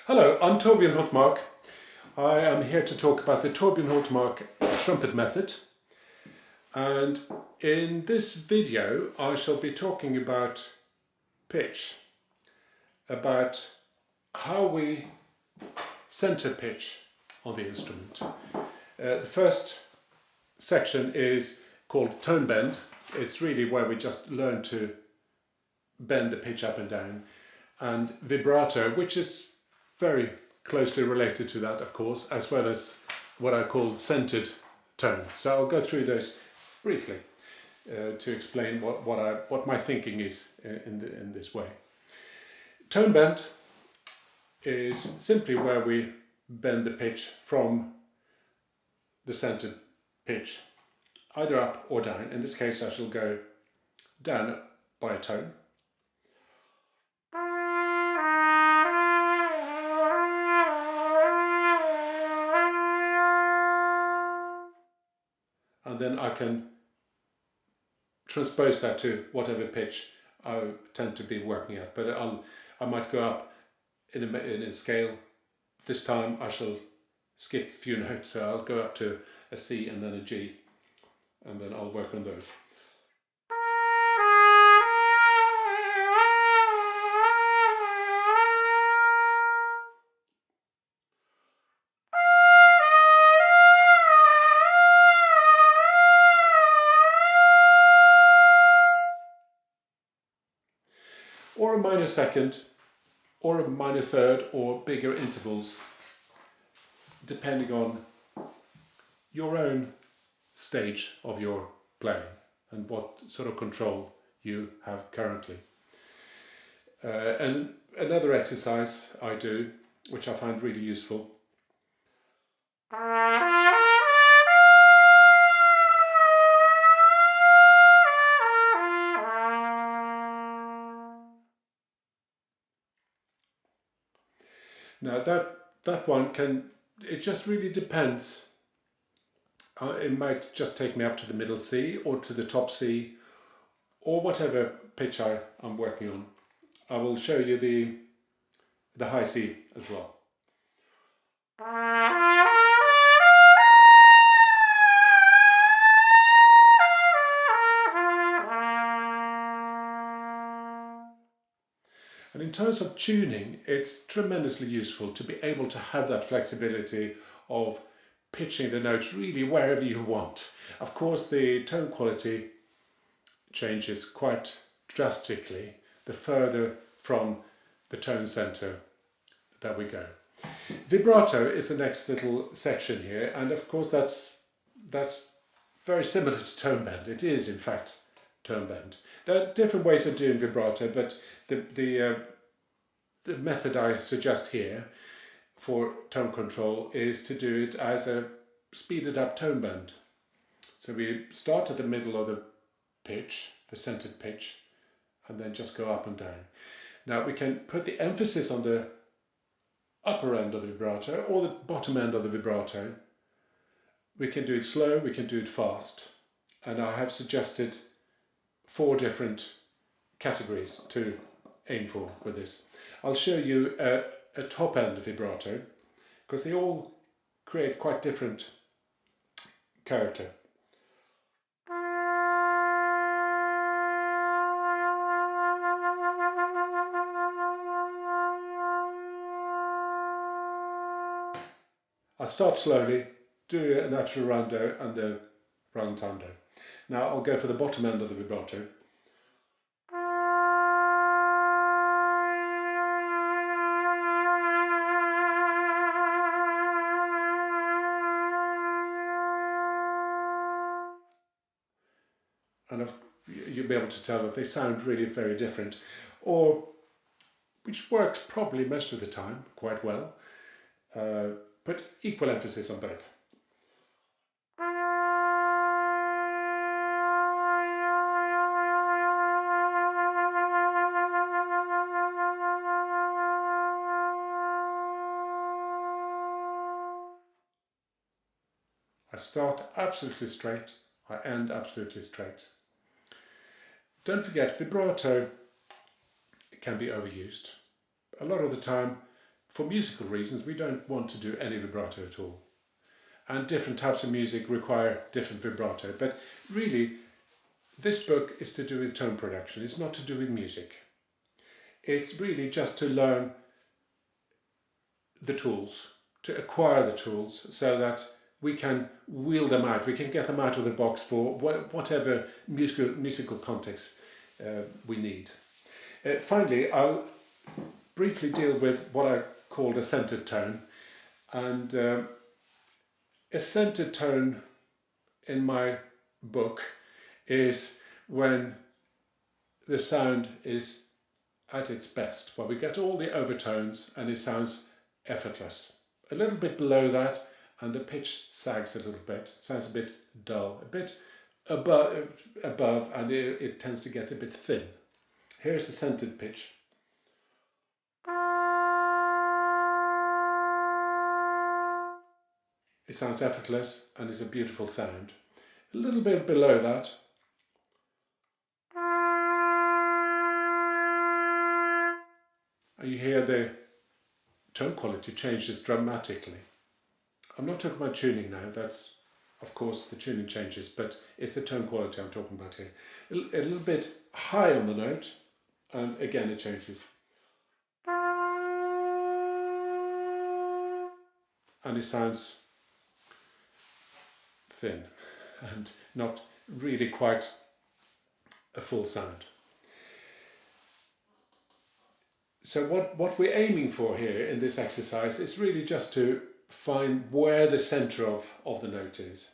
Hello, I'm Torbjörn Hultmark. I am here to talk about the Torbjörn Hultmark trumpet method. And in this video I shall be talking about pitch, about how we center pitch on the instrument. The first section is called tone bend. It's really where we just learn to bend the pitch up and down. And vibrato, which is very closely related to that, of course, as well as what I call centered tone. So I'll go through those briefly to explain what my thinking is in this way. Tone bend is simply where we bend the pitch from the centered pitch, either up or down. In this case I shall go down by a tone. And then I can transpose that to whatever pitch I tend to be working at. But I might go up in a scale. This time I shall skip a few notes, so I'll go up to a C and then a G, and then I'll work on those. Or a minor second, or a minor third, or bigger intervals, depending on your own stage of your playing and what sort of control you have currently. And another exercise I do, which I find really useful, now that one it just really depends. It might just take me up to the middle C or to the top C or whatever pitch I'm working on. I will show you the high C as well. And in terms of tuning, it's tremendously useful to be able to have that flexibility of pitching the notes really wherever you want. Of course, the tone quality changes quite drastically the further from the tone center that we go. Vibrato is the next little section here, and of course that's very similar to tone bend. It is in fact tone bend. There are different ways of doing vibrato, but the method I suggest here for tone control is to do it as a speeded up tone bend. So we start at the middle of the pitch, the centered pitch, and then just go up and down. Now we can put the emphasis on the upper end of the vibrato or the bottom end of the vibrato. We can do it slow, we can do it fast, and I have suggested 4 different categories to aim for with this. I'll show you a top end vibrato because they all create quite different character. I'll start slowly, do a natural rondo and the rallentando. Now I'll go for the bottom end of the vibrato. And you'll be able to tell that they sound really very different, or which works probably most of the time quite well, but equal emphasis on both. I start absolutely straight, I end absolutely straight. Don't forget, vibrato can be overused. A lot of the time, for musical reasons, we don't want to do any vibrato at all. And different types of music require different vibrato. But really, this book is to do with tone production. It's not to do with music. It's really just to learn the tools, to acquire the tools so that we can wheel them out. We can get them out of the box for whatever musical context we need. Finally, I'll briefly deal with what I called a centered tone. And a centered tone in my book is when the sound is at its best, where we get all the overtones and it sounds effortless. A little bit below that and the pitch sags a little bit, sounds a bit dull, a bit above and it tends to get a bit thin. Here's a centered pitch. It sounds effortless and is a beautiful sound. A little bit below that. And you hear the tone quality changes dramatically. I'm not talking about tuning now, that's of course the tuning changes, but it's the tone quality I'm talking about here. A little bit high on the note, and again it changes. And it sounds thin and not really quite a full sound. So what we're aiming for here in this exercise is really just to find where the center of the note is.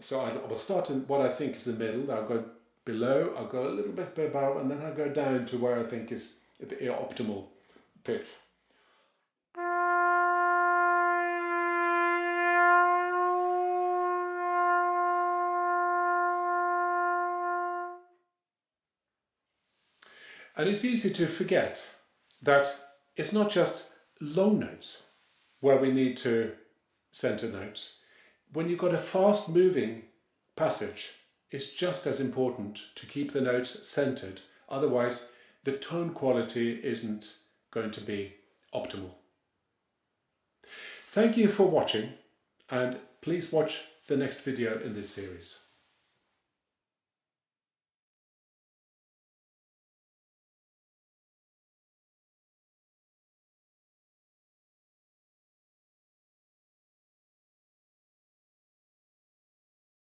So I will start in what I think is the middle, I'll go below, I'll go a little bit above, and then I'll go down to where I think is the optimal pitch. And it's easy to forget that it's not just long notes where we need to center notes. When you've got a fast moving passage, it's just as important to keep the notes centered. Otherwise, the tone quality isn't going to be optimal. Thank you for watching, and please watch the next video in this series.